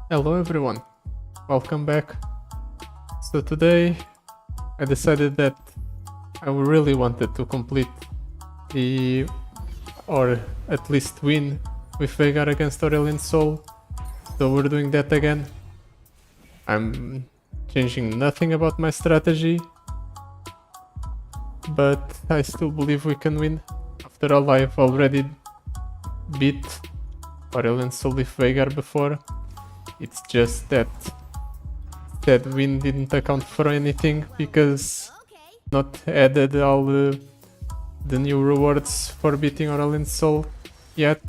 Hello everyone, welcome back. So today I decided that I really wanted to complete the, or at least win with Veigar against Aurelion Soul. So we're doing that again. I'm changing nothing about my strategy, but I still believe we can win. After all, I've already beat Aurelion Soul with Veigar before. It's just that win didn't account for anything because not added all the new rewards for beating Aurelion Soul yet.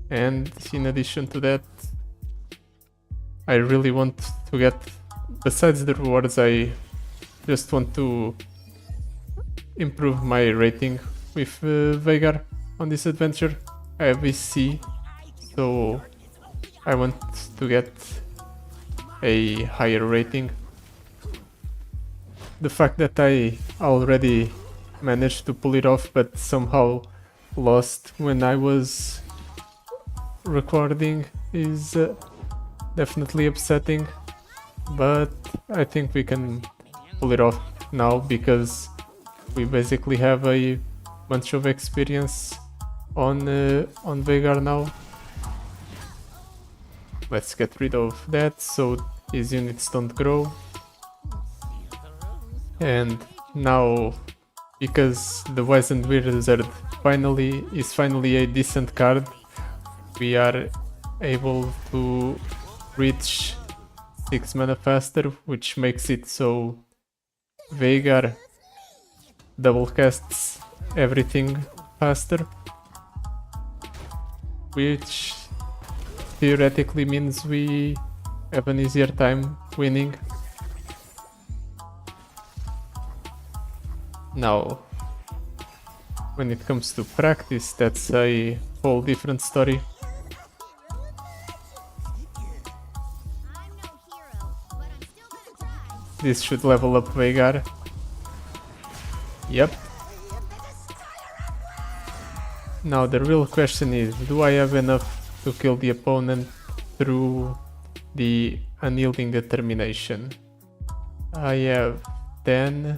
And in addition to that, I really want to get, besides the rewards, I just want to improve my rating with Veigar on this adventure. I have VC, so I want to get a higher rating. The fact that I already managed to pull it off but somehow lost when I was recording is definitely upsetting, but I think we can pull it off now because we basically have a bunch of experience on Veigar now. Let's get rid of that so his units don't grow. And now, because the Wizened Wizard is finally a decent card, we are able to reach 6 mana faster, which makes it so Veigar double casts everything faster, which theoretically means we have an easier time winning. Now, when it comes to practice, that's a whole different story. This should level up Veigar. Yep. Now the real question is, do I have enough to kill the opponent through the Unyielding Determination? I have 10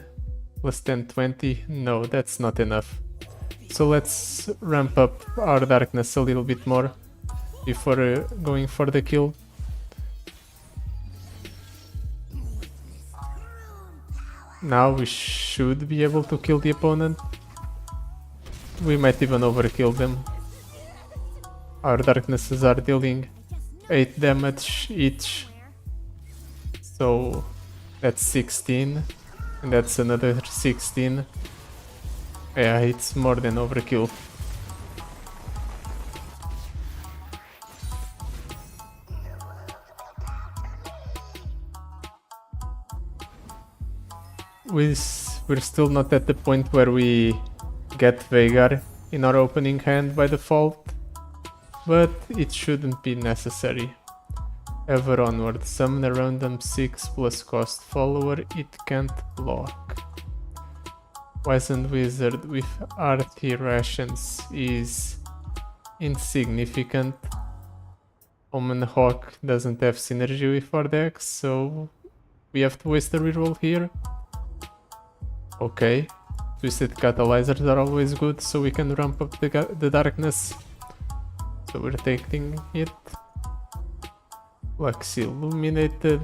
plus 10, 20. No, that's not enough. So let's ramp up our darkness a little bit more before going for the kill. Now we should be able to kill the opponent. We might even overkill them. Our darknesses are dealing 8 damage each. So that's 16. And that's another 16. Yeah, it's more than overkill. We're still not at the point where we get Veigar in our opening hand by default, but it shouldn't be necessary. Ever Onward, summon a random 6 plus cost follower, it can't block. Wizened Wizard with RT rations is insignificant. Omen Hawk doesn't have synergy with our deck, so we have to waste a reroll here. Okay, Twisted Catalyzers are always good, so we can ramp up the darkness. So we're taking it. Lux Illuminated,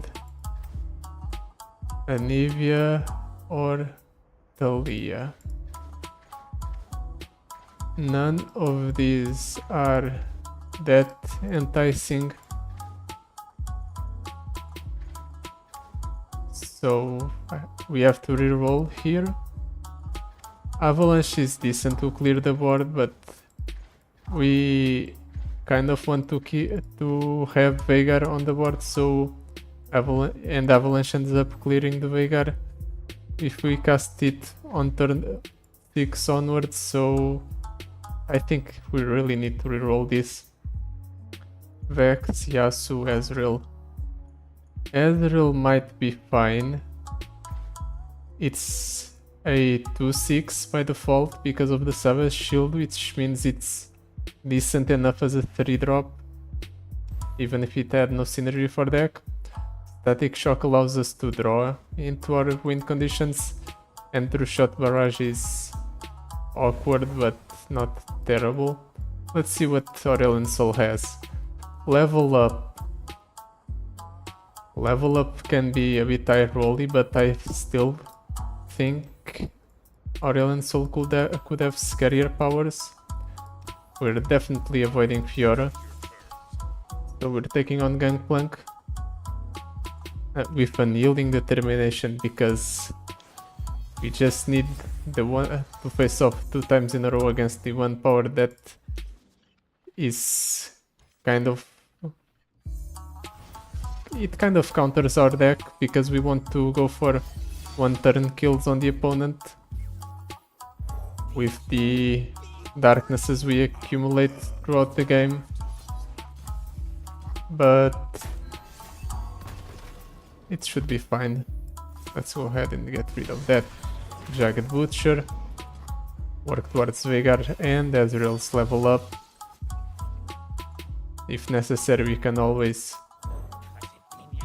Anivia or Thalia. None of these are that enticing. So we have to reroll here. Avalanche is decent to clear the board, but we kind of want to have Veigar on the board, so Avalanche ends up clearing the Veigar if we cast it on turn 6 onwards, so I think we really need to reroll this. Vex, Yasuo, Ezreal. Ezreal might be fine. It's a 2/6 by default because of the Savage Shield, which means it's decent enough as a 3-drop. even if it had no synergy for deck. Static Shock allows us to draw into our win conditions, and True Shot Barrage is awkward but not terrible. Let's see what Aurelion Soul has. Level Up. Level Up can be a bit eye rolly, but I still think Aurelion Soul could have scarier powers. We're definitely avoiding Fiora, so we're taking on Gangplank with unyielding determination, because we just need the one to face off 2 times in a row against the one power that is kind of... it kind of counters our deck, because we want to go for 1 turn kills on the opponent with the darknesses we accumulate throughout the game. But it should be fine. Let's go ahead and get rid of that. Jagged Butcher. Work towards Veigar and Ezreal's level up. If necessary, we can always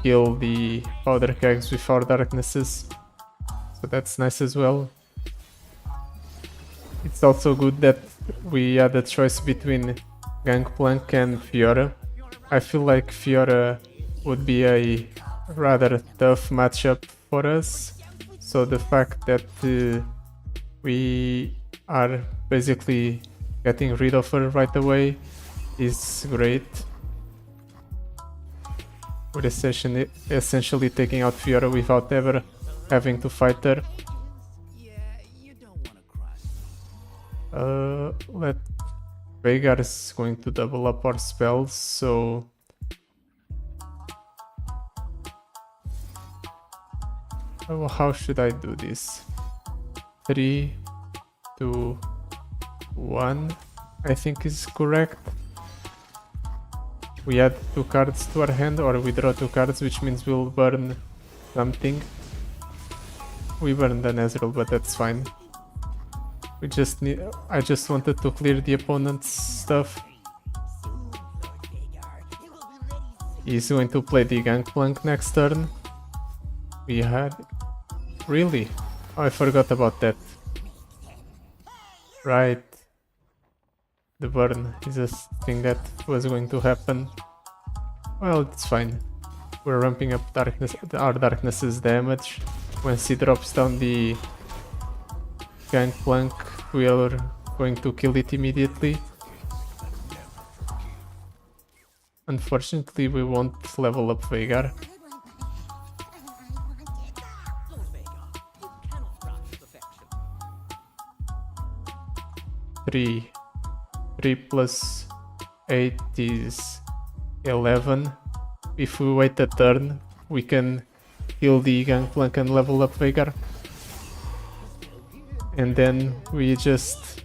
kill the powder kegs with our darknesses, so that's nice as well. It's also good that we had a choice between Gangplank and Fiora. I feel like Fiora would be a rather tough matchup for us, so the fact that we are basically getting rid of her right away is great. We're essentially taking out Fiora without ever having to fight her. Veigar is going to double up our spells, so how should I do this? 3, 2, 1, I think is correct. We add 2 cards to our hand, or we draw 2 cards, which means we'll burn something. We burned an Ezreal, but that's fine. We just need... I just wanted to clear the opponent's stuff. He's going to play the Gangplank next turn. We had... Really? Oh, I forgot about that. Right. The burn is a thing that was going to happen. Well, it's fine. We're ramping up our darkness's damage. Once he drops down the Gangplank, we are going to kill it immediately. Unfortunately, we won't level up Veigar. Three plus 8 is 11. If we wait a turn, we can kill the Gangplank and level up Veigar. And then we just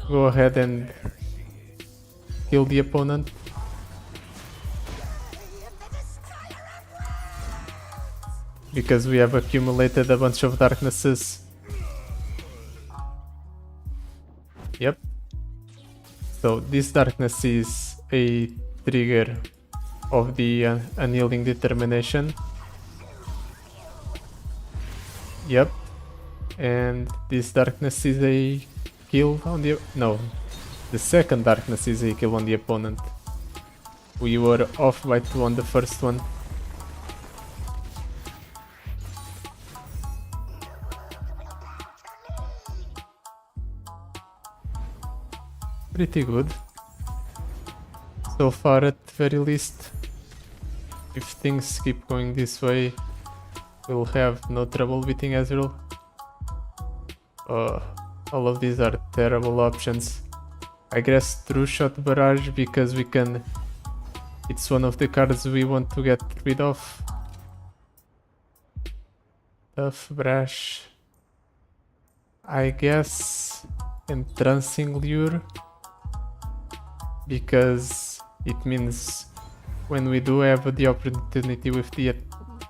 go ahead and kill the opponent. Because we have accumulated a bunch of darknesses. Yep. So this darkness is a trigger of the unyielding determination. Yep. And this darkness is a kill on the... No. The second darkness is a kill on the opponent. We were off by 2 on the first one. Pretty good. So far, at the very least. If things keep going this way, we'll have no trouble beating Ezreal. All of these are terrible options. I guess True Shot Barrage, because we can... It's one of the cards we want to get rid of. Tough Brash. I guess Entrancing Lure, because it means when we do have the opportunity with the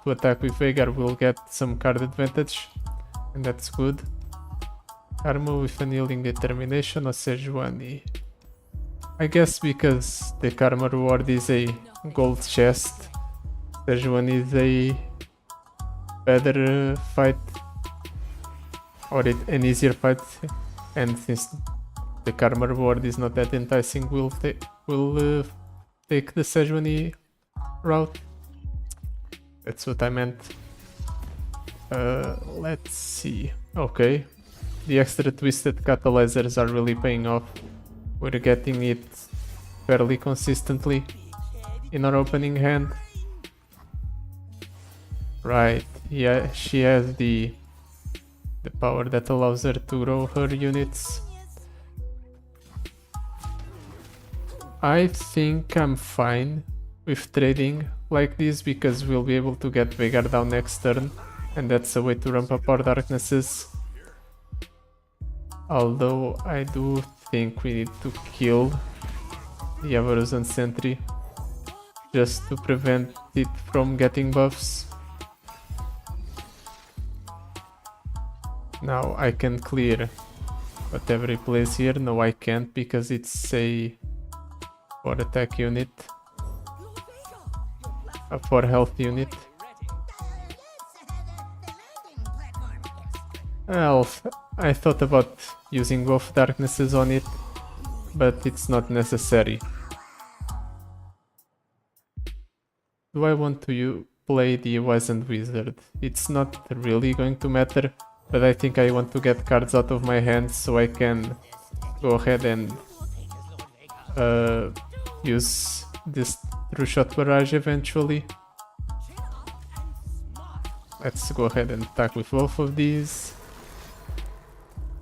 to attack with Veigar, we'll get some card advantage, and that's good. Karma with Unyielding Determination or Sejuani. I guess because the Karma reward is a gold chest, Sejuani is a better fight, or an easier fight, and since the karma reward is not that enticing, we'll take the Sejuani route. That's what I meant. Let's see. Okay, the extra twisted catalyzers are really paying off. We're getting it fairly consistently in our opening hand. Right, yeah, she has the power that allows her to grow her units. I think I'm fine with trading like this because we'll be able to get Veigar down next turn, and that's a way to ramp up our darknesses. Although I do think we need to kill the Avaruzan Sentry just to prevent it from getting buffs. Now I can clear whatever he plays here. No, I can't because it's a 4 attack unit, a 4 health unit. Well, I thought about using both darknesses on it, but it's not necessary. Do I want to play the Wizened Wizard? It's not really going to matter, but I think I want to get cards out of my hands so I can go ahead and use this True Shot Barrage eventually. Let's go ahead and attack with both of these.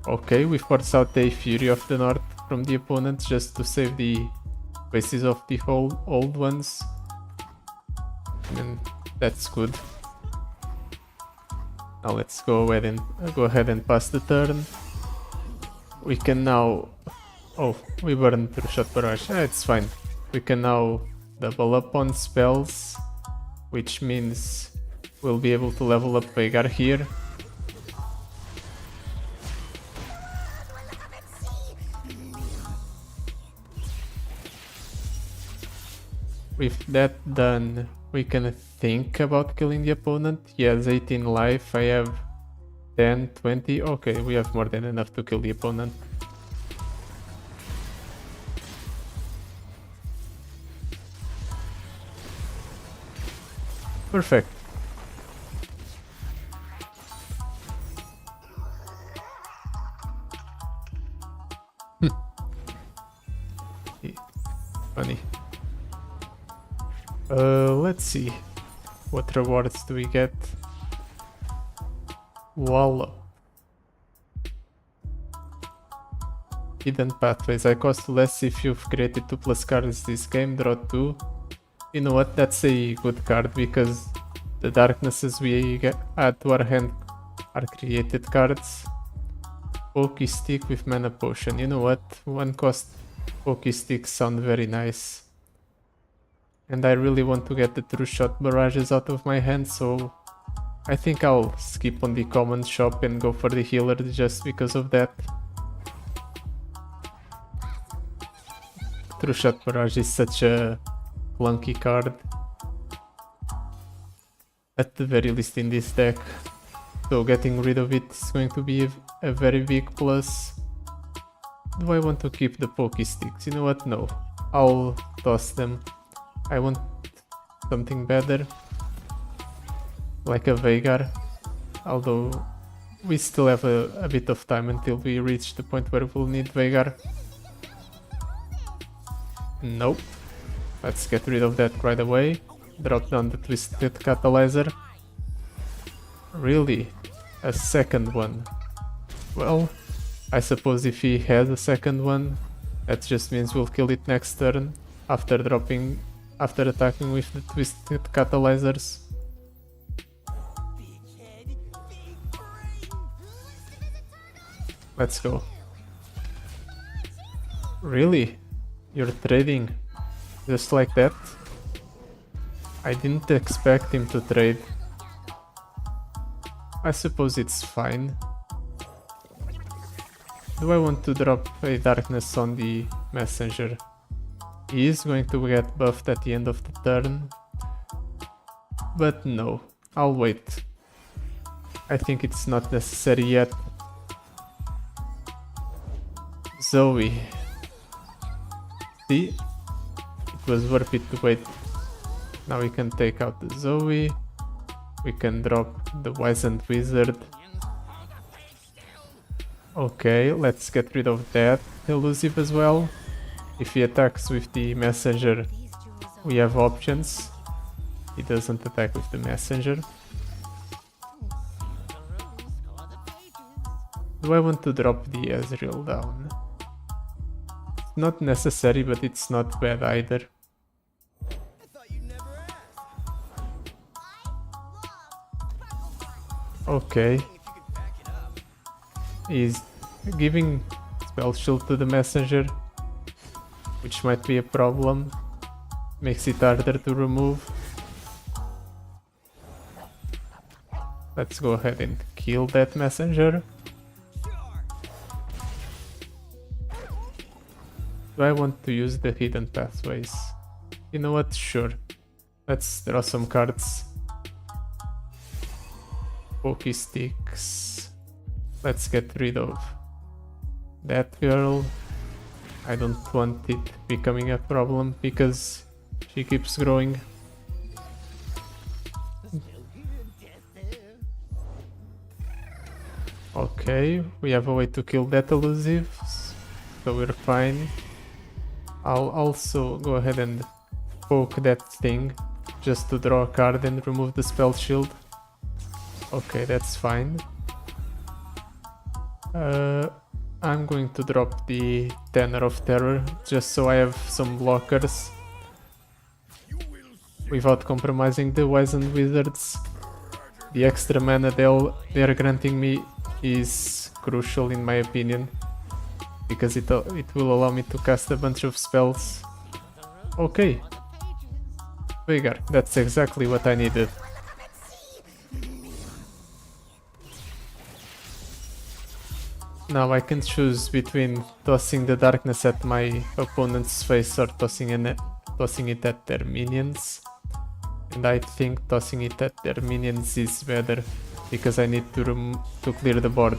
Okay, we force out a Fury of the North from the opponent just to save the bases of the old ones. And that's good. Now let's go ahead and pass the turn. We can now... Oh, we burned through Shot Barrage. It's fine. We can now double up on spells, which means we'll be able to level up Veigar here. With that done, we can think about killing the opponent. He has 18 life, I have 10, 20. Okay, we have more than enough to kill the opponent. Perfect. Funny. Let's see. What rewards do we get? Wallow. Hidden pathways. I cost less if you've created 2+ cards this game, draw 2. You know what, that's a good card because the darknesses we add to our hand are created cards. Pokey Stick with Mana Potion. You know what, 1 cost Pokey Sticks sound very nice. And I really want to get the True Shot Barrages out of my hand, so I think I'll skip on the common shop and go for the healer just because of that. True Shot Barrage is such a clunky card, at the very least in this deck, so getting rid of it is going to be a very big plus. Do I want to keep the Pokey Sticks? You know what, no, I'll toss them. I want something better, like a Veigar, although we still have a bit of time until we reach the point where we'll need Veigar. Nope. Let's get rid of that right away. Drop down the Twisted Catalyzer. Really? A second one? Well, I suppose if he has a second one, that just means we'll kill it next turn after attacking with the Twisted Catalyzers. Let's go. Really? You're trading? Just like that? I didn't expect him to trade. I suppose it's fine. Do I want to drop a darkness on the messenger? He is going to get buffed at the end of the turn. But no, I'll wait. I think it's not necessary yet. Zoe. See? It was worth it to wait. Now we can take out the Zoe. We can drop the Wizened Wizard. Okay, let's get rid of that elusive as well. If he attacks with the messenger, we have options. He doesn't attack with the messenger. Do I want to drop the Ezreal down? It's not necessary, but it's not bad either. Okay. He's giving spell shield to the messenger, which might be a problem. Makes it harder to remove. Let's go ahead and kill that messenger. Do I want to use the hidden pathways? You know what? Sure. Let's draw some cards. Pokey sticks. Let's get rid of that girl. I don't want it becoming a problem because she keeps growing. Okay, we have a way to kill that elusive, so we're fine. I'll also go ahead and poke that thing just to draw a card and remove the spell shield. Okay, that's fine. I'm going to drop the Tenor of Terror just so I have some blockers without compromising the Wizened Wizards. The extra mana they're granting me is crucial in my opinion, because it will allow me to cast a bunch of spells. Okay, Veigar, that's exactly what I needed. Now I can choose between tossing the darkness at my opponent's face or tossing it at their minions. And I think tossing it at their minions is better, because I need to clear the board.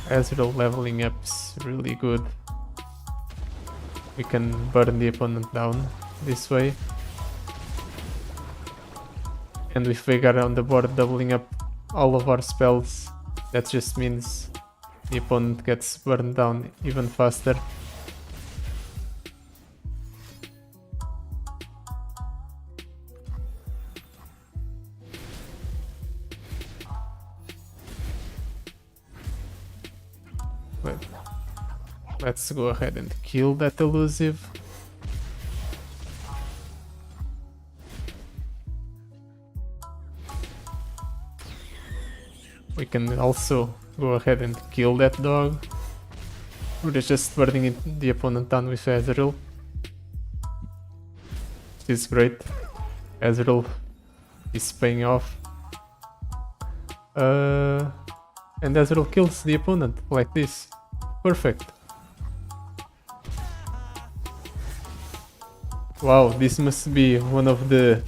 Ezreal leveling up is really good. We can burn the opponent down this way. And with Veigar on the board doubling up all of our spells, that just means the opponent gets burned down even faster. Let's go ahead and kill that elusive. We can also go ahead and kill that dog. We're just burning the opponent down with Ezreal. This is great. Ezreal is paying off. And Ezreal kills the opponent like this. Perfect. Wow, this must be one of the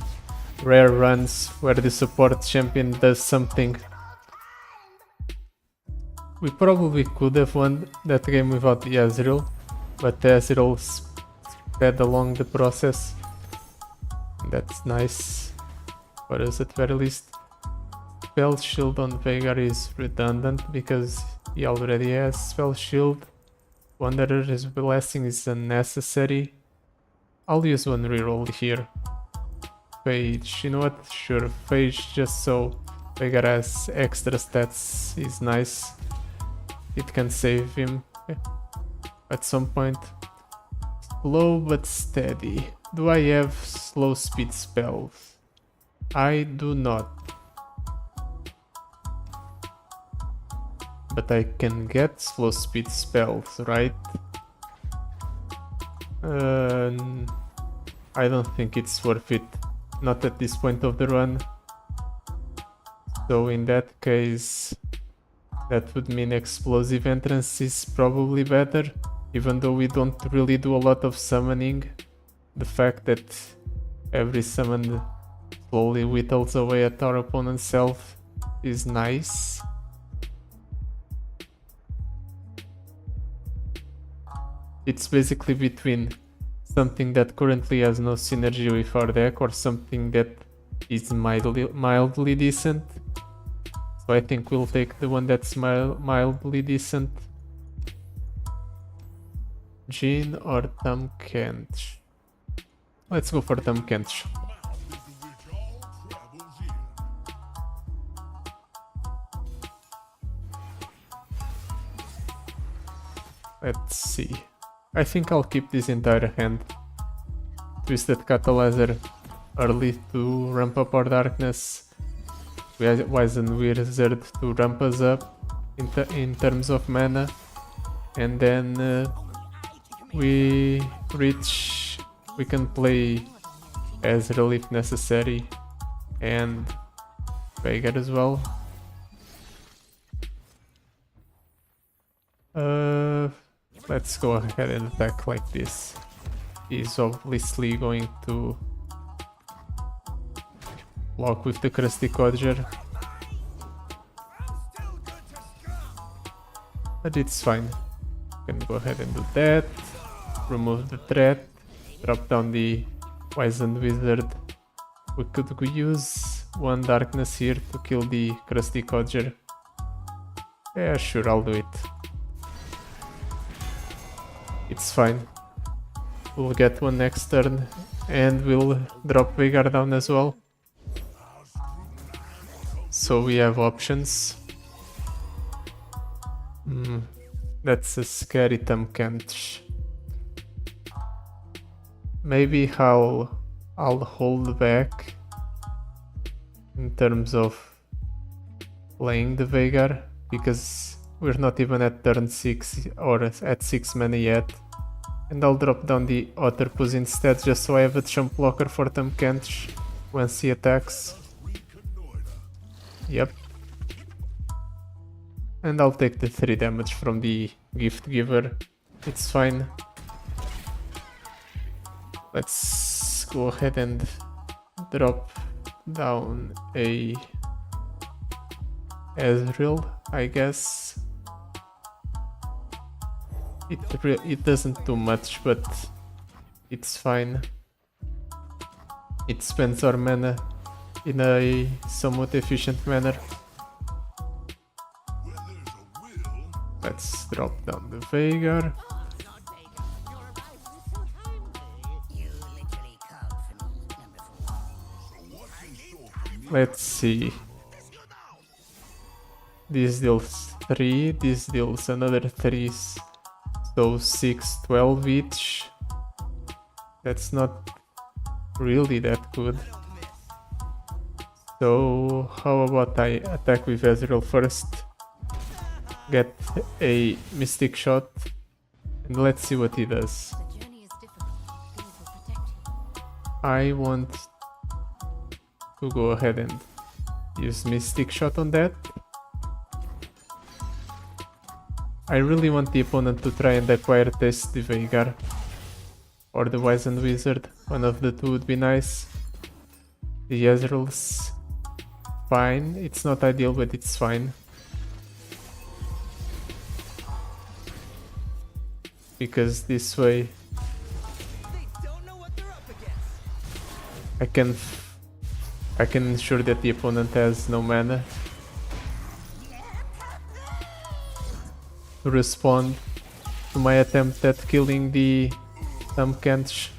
rare runs where the support champion does something. We probably could have won that game without the Ezreal, but Ezreal sped along the process. That's nice for us at very least. Spell shield on Veigar is redundant because he already has spell shield. Wanderer's Blessing is unnecessary. I'll use one reroll here. Phage, you know what? Sure, Phage just so Veigar has extra stats is nice. It can save him at some point. Slow but steady. Do I have slow speed spells? I do not. But I can get slow speed spells, right? I don't think it's worth it. Not at this point of the run. So in that case, That would mean explosive entrance is probably better, even though we don't really do a lot of summoning. The fact that every summon slowly whittles away at our opponent's health is nice. It's basically between something that currently has no synergy with our deck or something that is mildly decent. So I think we'll take the one that's mildly decent. Jhin or Tahm Kench? Let's go for Tahm Kench. Let's see. I think I'll keep this entire hand. Twisted Catalyzer early to ramp up our darkness. Wizened Wizard to ramp us up in terms of mana. And then we can play Ezreal if necessary. And Veigar as well. Let's go ahead and attack like this. He's obviously going to block with the Crusty Codger. But it's fine. Can go ahead and do that. Remove the threat. Drop down the Wizened Wizard. We could use one darkness here to kill the Crusty Codger. Yeah, sure, I'll do it. It's fine. We'll get one next turn and we'll drop Veigar down as well. So we have options. That's a scary Tahm Kench. Maybe I'll hold back in terms of playing the Veigar, because we're not even at turn 6 or at 6 mana yet. And I'll drop down the Otterpus instead, just so I have a chump blocker for Tahm Kench once he attacks. Yep. And I'll take the 3 damage from the Gift Giver. It's fine. Let's go ahead and drop down a Ezreal, I guess. It doesn't do much, but it's fine. It spends our mana in a somewhat efficient manner. Let's drop down the Veigar. Let's see. This deals 3, this deals another 3. So 6, 12 each. That's not really that good. So how about I attack with Ezreal first, get a Mystic Shot, and let's see what he does. I want to go ahead and use Mystic Shot on that. I really want the opponent to try and acquire test the Veigar or the Wizened Wizard. One of the two would be nice. The Ezreal's fine. It's not ideal, but it's fine. Because this way I can ensure that the opponent has no mana to respond to my attempt at killing the Tahm Kench.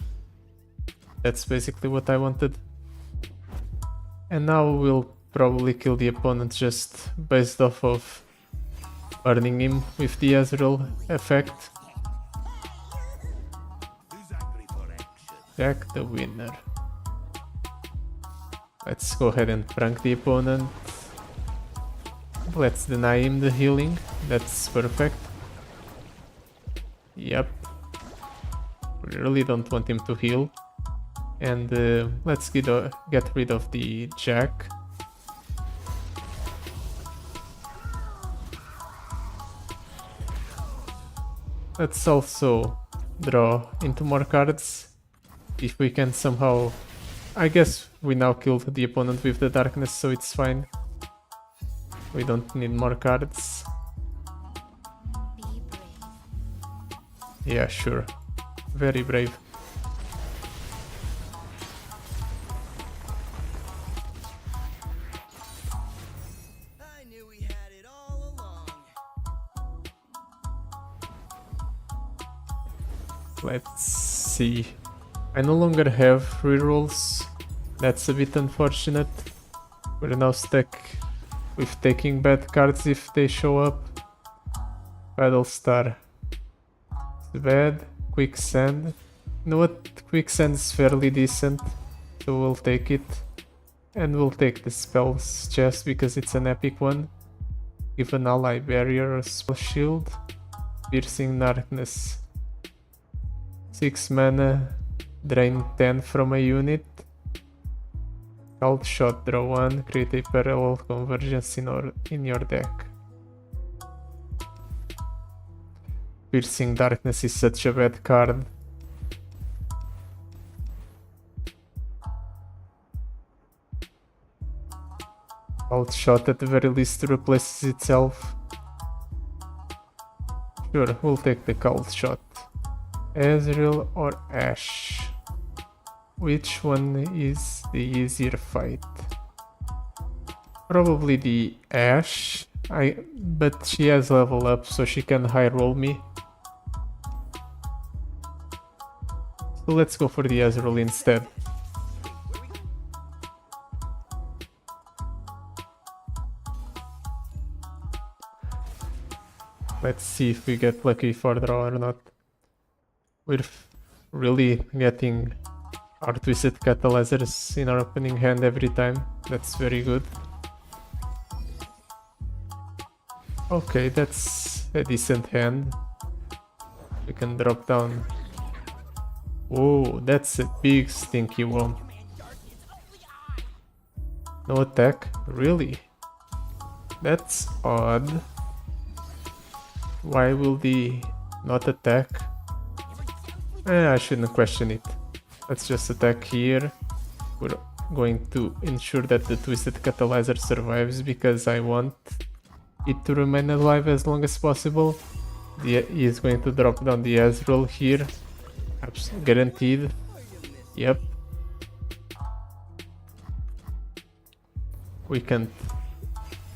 That's basically what I wanted. And now we'll probably kill the opponent just based off of burning him with the Ezreal effect. Jack the winner. Let's go ahead and prank the opponent. Let's deny him the healing. That's perfect. Yep. We really don't want him to heal. And let's get rid of the Jack. Let's also draw into more cards. If we can somehow... I guess we now killed the opponent with the darkness, so it's fine. We don't need more cards. Yeah, sure. Very brave. I knew we had it all along. Let's see. I no longer have rerolls. That's a bit unfortunate. We're now stuck with taking bad cards if they show up. Battlestar. It's bad. Quicksand. You know what? Quicksand is fairly decent, so we'll take it. And we'll take the spells chest because it's an epic one. Give an ally barrier or spell shield. Piercing darkness. 6 mana. Drain 10 from a unit. Cult shot, draw 1. Create a parallel convergence in your deck. Piercing darkness is such a bad card. Cult shot at the very least replaces itself. Sure, we'll take the cult shot. Ezreal or Ashe? Which one is the easier fight? Probably the Ashe. But she has level up, so she can high roll me. So let's go for the Ezreal instead. Let's see if we get lucky for draw or not. We're really getting our Twisted Catalyzers in our opening hand every time. That's very good. Okay, that's a decent hand. We can drop down. Oh, that's a big stinky one. No attack? Really? That's odd. Why will the not attack? I shouldn't question it. Let's just attack here. We're going to ensure that the Twisted Catalyzer survives because I want it to remain alive as long as possible. He is going to drop down the Ezreal here. Guaranteed. Yep. We can't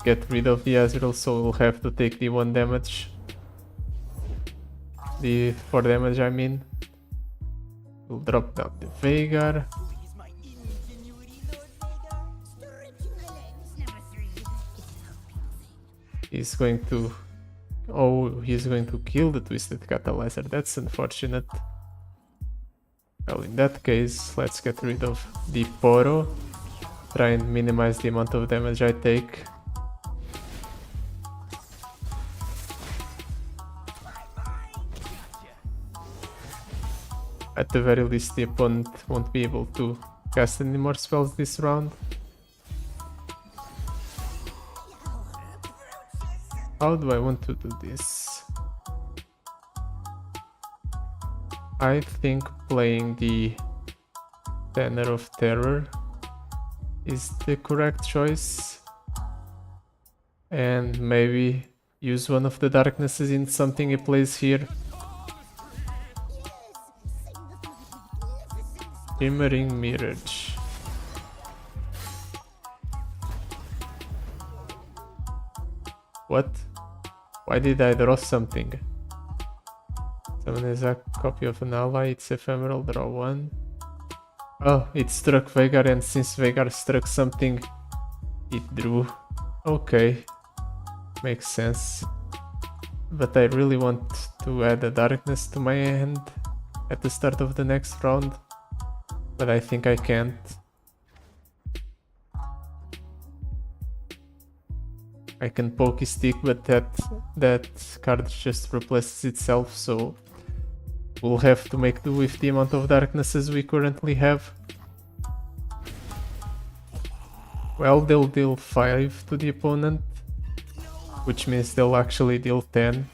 get rid of the Ezreal, so we'll have to take the 1 damage. The 4 damage, I mean. We'll drop down the Veigar. He's going to... Oh, he's going to kill the Twisted Catalyzer. That's unfortunate. Well, in that case, let's get rid of the Poro. Try and minimize the amount of damage I take. At the very least, the opponent won't be able to cast any more spells this round. How do I want to do this? I think playing the Banner of Terror is the correct choice. And maybe use one of the darknesses in something he plays here. Shimmering Mirage. What? Why did I draw something? Summon is a copy of an ally, it's ephemeral, draw 1. Oh, it struck Veigar, and since Veigar struck something, it drew. Okay, makes sense. But I really want to add a darkness to my hand at the start of the next round. But I think I can't. I can Pokey Stick, but that card just replaces itself, so we'll have to make do with the amount of darknesses we currently have. Well, they'll deal 5 to the opponent, which means they'll actually deal 10.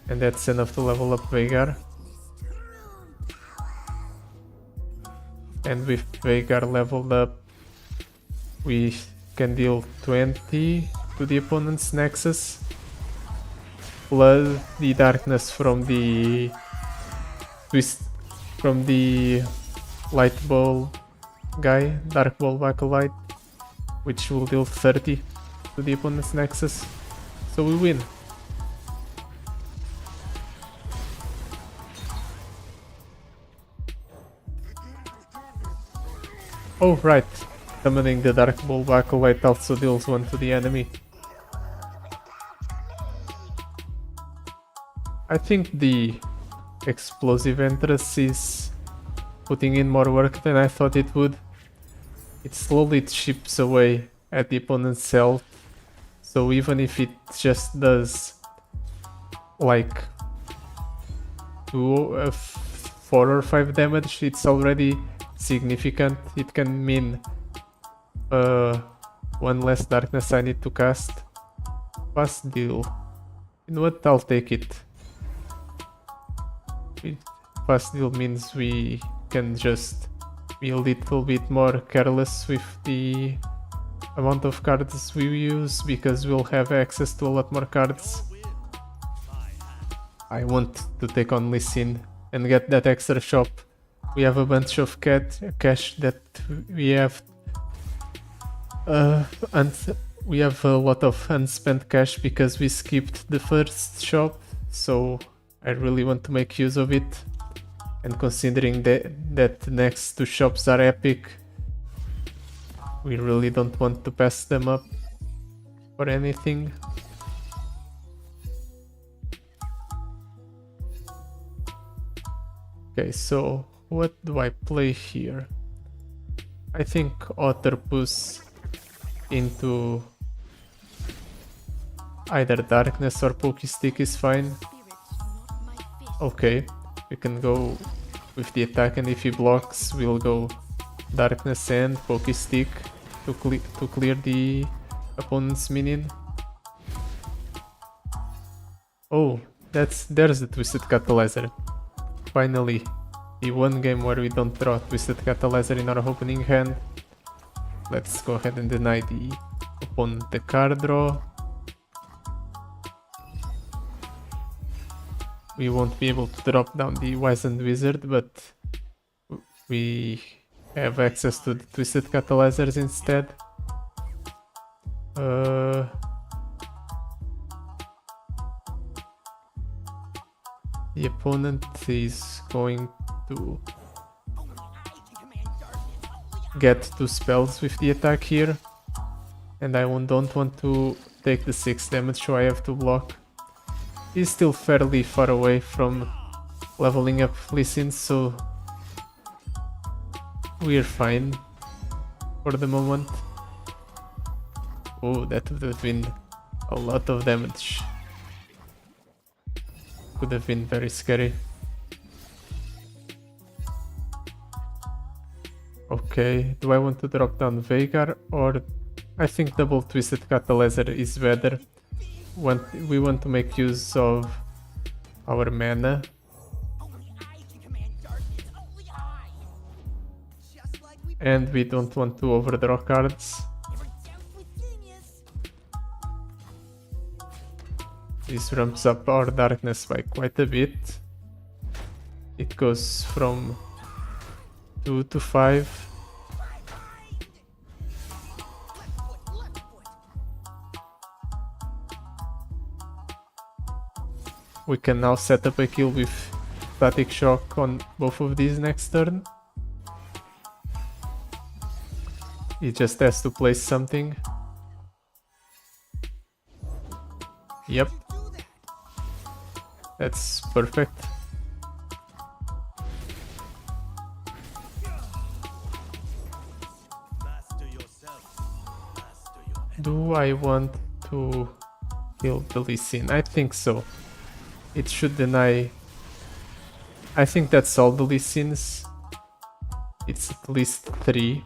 And that's enough to level up Veigar. And with Veigar leveled up, we can deal 20 to the opponent's Nexus, plus the darkness from the twist from the light ball guy, dark ball acolyte, which will deal 30 to the opponent's Nexus. So we win. Oh right, summoning the dark ball acolyte also deals 1 to the enemy. I think the explosive entrance is putting in more work than I thought it would. It slowly chips away at the opponent's health, so even if it just does like 4 or 5 damage, it's already significant. It can mean 1 less darkness I need to cast. Fast deal. You know what? I'll take it. Fast deal means we can just be a little bit more careless with the amount of cards we use, because we'll have access to a lot more cards. I want to take on Lee Sin and get that extra shop. We have a bunch of cash that we have, and we have a lot of unspent cash because we skipped the first shop, so I really want to make use of it. And considering that the next 2 shops are epic, we really don't want to pass them up for anything. Okay, so what do I play here? I think Otterpuss into either Darkness or Pokestick is fine. Okay, we can go with the attack, and if he blocks, we'll go Darkness and Pokestick to clear the opponent's minion. Oh, there's the Twisted Catalyzer. Finally, the one game where we don't draw Twisted Catalyzer in our opening hand. Let's go ahead and deny the opponent the card draw. We won't be able to drop down the Wizened Wizard, but we have access to the Twisted Catalyzers instead. The opponent is going to get 2 spells with the attack here, and I don't want to take the 6 damage, so I have to block. He's still fairly far away from leveling up Lee Sin, so we're fine for the moment. Oh, that would have been a lot of damage. Could have been very scary. Okay, do I want to drop down Veigar, or I think double Twisted Catalyzer is better. We want to make use of our mana. And we don't want to overdraw cards. This ramps up our darkness by quite a bit. It goes from 2 to 5. We can now set up a kill with Static Shock on both of these next turn. He just has to place something. Yep. That's perfect. Do I want to kill the Lee Sin? I think so. It should deny... I think that's all the Lee Sins. It's at least 3,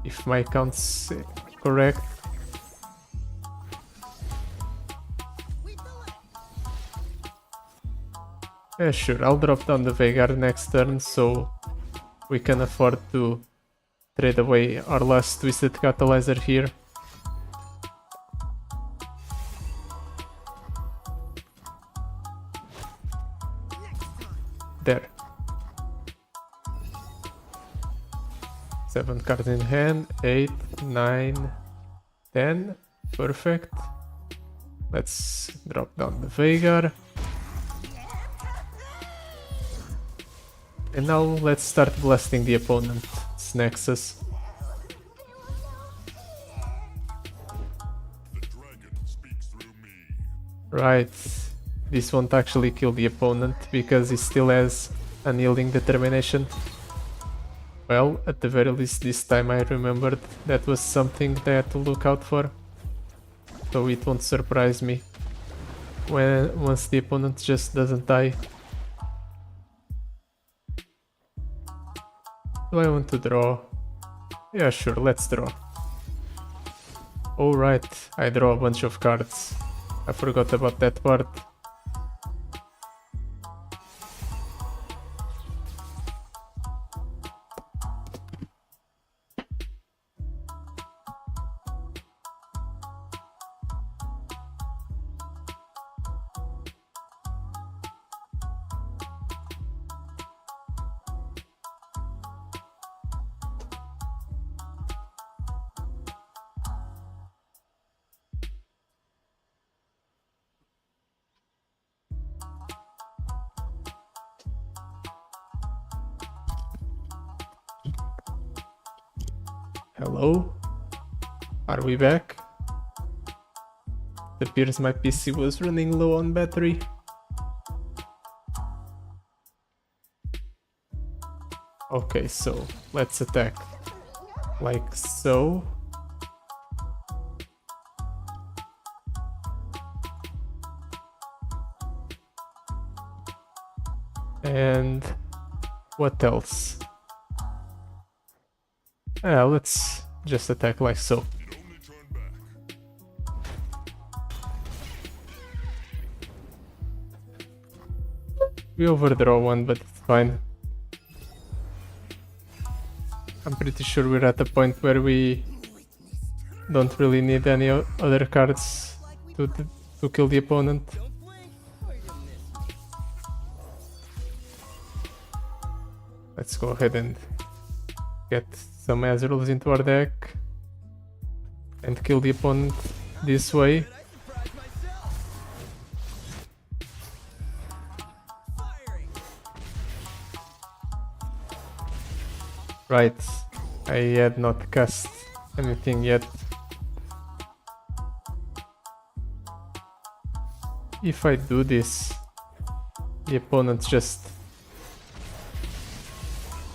if my count's correct. Yeah, sure, I'll drop down the Veigar next turn so we can afford to trade away our last Twisted Catalyzer here. There. 7 cards in hand, 8, 9, 10. Perfect. Let's drop down the Veigar. And now let's start blasting the opponent's Nexus. Right, this won't actually kill the opponent because he still has unyielding determination. Well, at the very least this time I remembered that was something that I had to look out for. So it won't surprise me once the opponent just doesn't die. Do I want to draw? Yeah, sure, let's draw. Oh right, I draw a bunch of cards. I forgot about that part. Hello? Are we back? It appears my PC was running low on battery. Okay, so let's attack. Like so. And what else? Let's just attack like so. We overdraw one, but it's fine. I'm pretty sure we're at the point where we don't really need any other cards to kill the opponent. Let's go ahead and get some Azraels into our deck and kill the opponent this way. Right, I had not cast anything yet. If I do this, the opponent just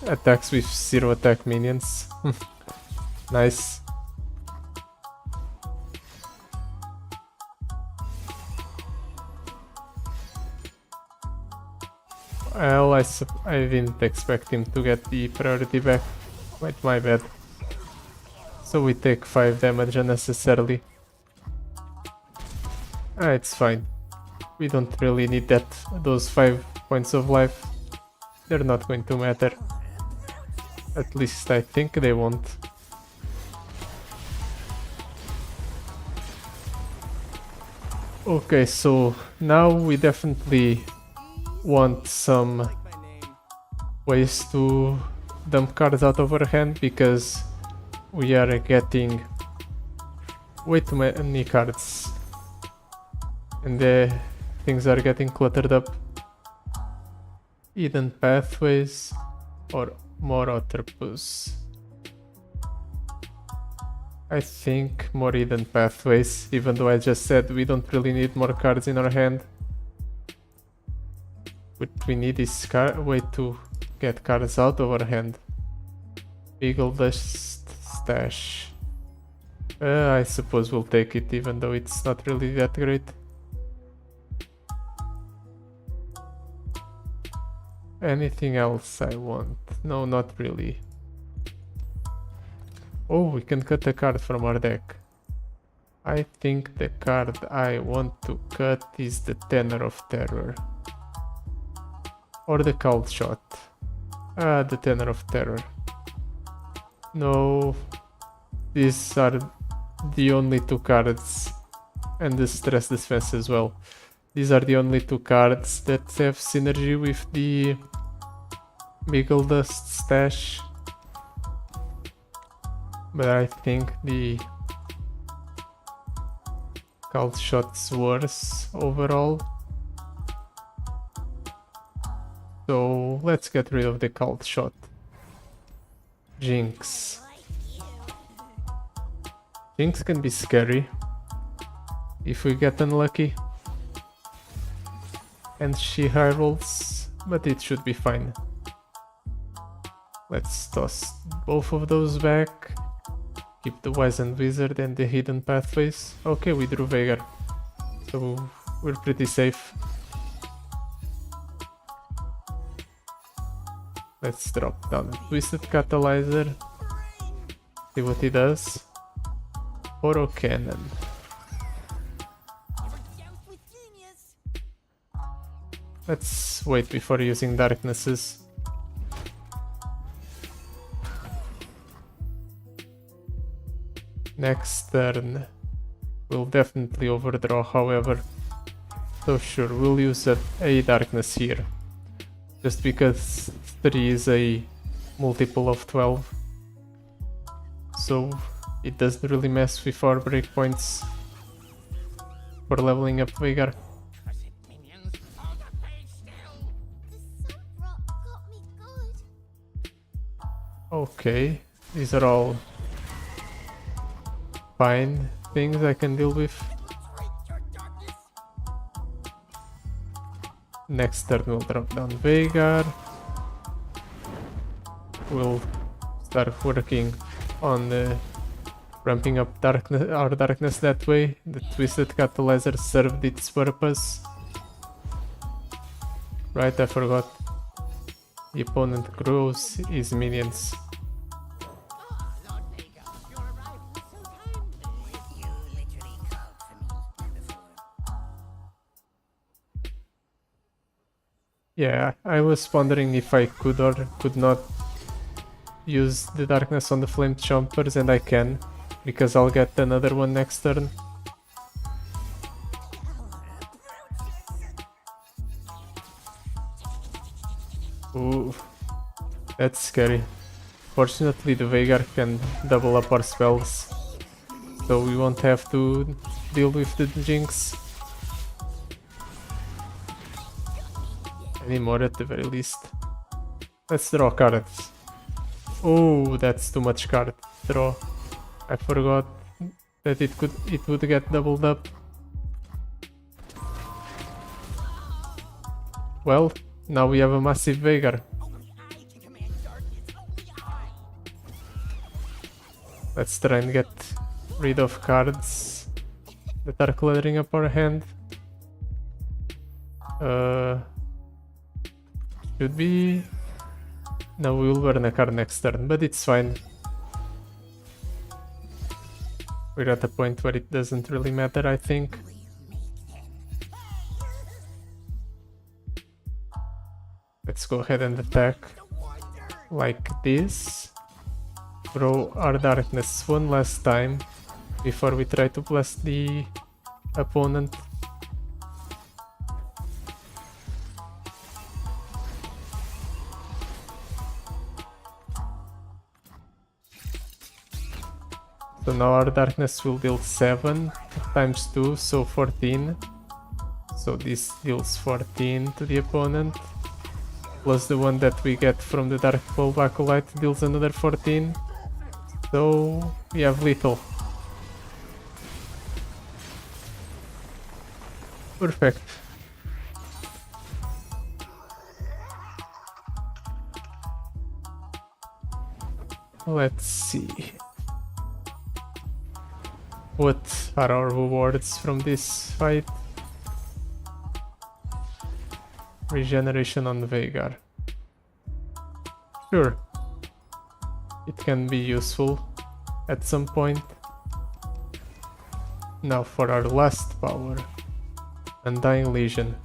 attacks with 0 attack minions. Nice. Well, I didn't expect him to get the priority back. Wait, my bad. So we take 5 damage unnecessarily. It's fine. We don't really need those 5 points of life. They're not going to matter. At least I think they won't. Okay, so now we definitely want some ways to dump cards out of our hand because we are getting way too many cards and things are getting cluttered up. Hidden pathways or more Otterpus. I think more hidden pathways, even though I just said we don't really need more cards in our hand. What we need is way to get cards out of our hand. Eagle Dust Stash. I suppose we'll take it even though it's not really that great. Anything else I want? No, not really. Oh, we can cut a card from our deck. I think the card I want to cut is the Tenor of Terror. or the Cold Shot? Ah, the Tenor of Terror. No, these are the only two cards, and the Stress Defense as well. These are the only two cards that have synergy with the Beagle Dust stash. But I think the Cold Shot's worse overall. So let's get rid of the Cold Shot. Jinx. Jinx can be scary if we get unlucky and she high rolls, but it should be fine. Let's toss both of those back. Keep the Wizened Wizard and the Hidden Pathways. Okay, we drew Veigar, so we're pretty safe. Let's drop down the Twisted Catalyzer. See what he does. Oro Cannon. Let's wait before using Darknesses. Next turn, we'll definitely overdraw, however. So sure, we'll use a Darkness here. Just because 3 is a multiple of 12. So it doesn't really mess with our breakpoints for leveling up Veigar. Okay, these are all fine things I can deal with. Next turn we'll drop down Veigar. We'll start working on ramping up our darkness that way. The Twisted Catalyzer served its purpose. Right, I forgot. The opponent grows his minions. Yeah, I was wondering if I could or could not use the darkness on the flame chompers, and I can, because I'll get another one next turn. Ooh, that's scary. Fortunately the Veigar can double up our spells, so we won't have to deal with the Jinx anymore at the very least. Let's draw cards. Oh, that's too much card draw. I forgot that it would get doubled up. Well, now we have a massive Veigar. Let's try and get rid of cards that are cluttering up our hand. Should be... No, we will burn a card next turn, but it's fine. We're at a point where it doesn't really matter, I think. Let's go ahead and attack like this. Throw our darkness one last time before we try to blast the opponent. So now our darkness will deal 7 times 2, so 14. So this deals 14 to the opponent. Plus the one that we get from the Dark Bulb Acolyte deals another 14. So we have lethal. Perfect. Let's see. What are our rewards from this fight? Regeneration on Veigar. Sure. It can be useful at some point. Now for our last power. Undying Legion.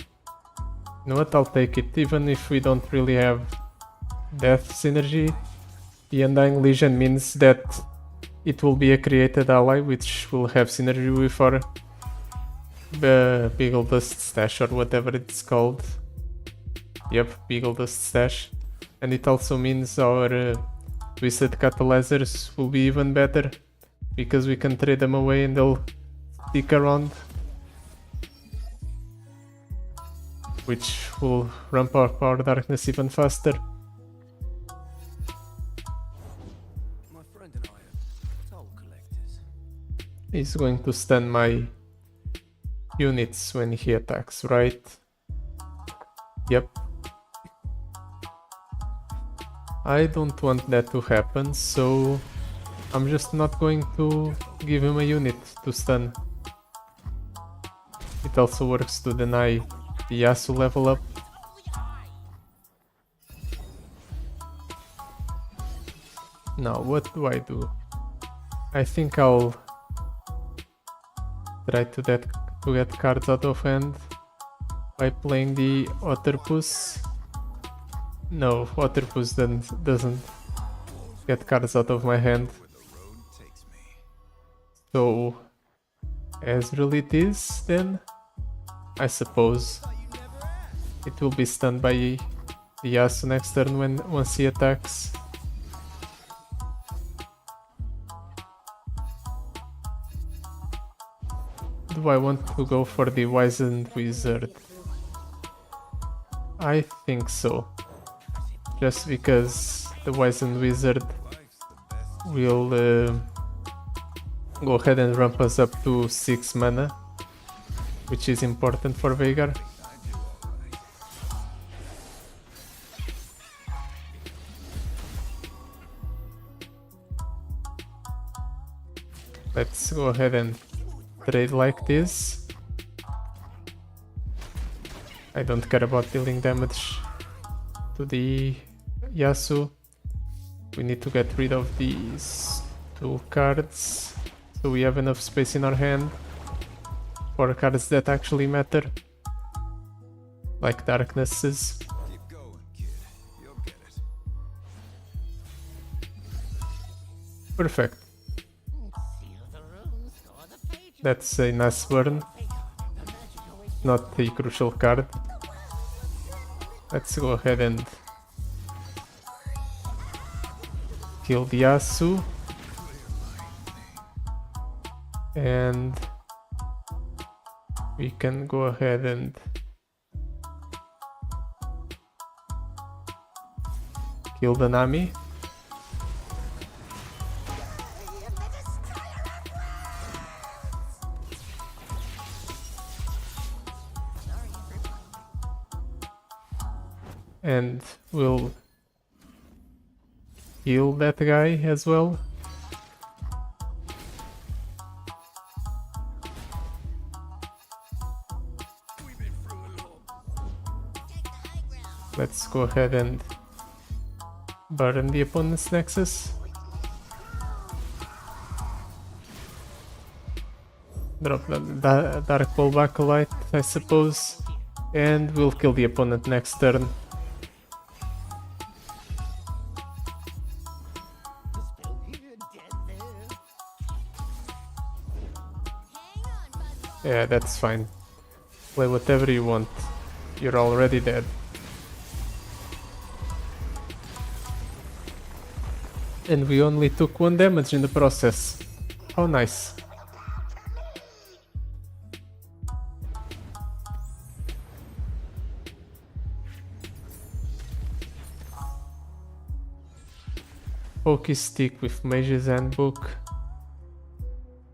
You know what, I'll take it. Even if we don't really have death synergy, the Undying Legion means that it will be a created ally which will have synergy with our Beagle Dust Stash or whatever it's called. Yep, Beagle Dust Stash. And it also means our Twisted Catalyzers will be even better because we can trade them away and they'll stick around, which will ramp up our darkness even faster. My friend and I are toll collectors. He's going to stun my units when he attacks, right? Yep. I don't want that to happen, so I'm just not going to give him a unit to stun. It also works to deny the Yasuo level up. Now, what do I do? I think I'll try to get cards out of hand by playing the Otterpuss. No, Otterpuss doesn't get cards out of my hand. So, Ezreal it is then, I suppose. It will be stunned by the Yasuo next turn once he attacks. Do I want to go for the Wizened Wizard? I think so. Just because the Wizened Wizard will go ahead and ramp us up to 6 mana, which is important for Veigar. Let's go ahead and trade like this. I don't care about dealing damage to the Yasuo. We need to get rid of these 2 cards so we have enough space in our hand for cards that actually matter, like Darknesses. Keep going, kid. You'll get it. Perfect. That's a nice burn. Not a crucial card. Let's go ahead and kill the Yasuo. And we can go ahead and kill the Nami. And we'll heal that guy as well. Let's go ahead and burn the opponent's Nexus. Drop the Dark Ball Backlight, I suppose. And we'll kill the opponent next turn. Yeah, that's fine. Play whatever you want. You're already dead. And we only took 1 damage in the process. How nice. Pokey Stick with Mage's Handbook.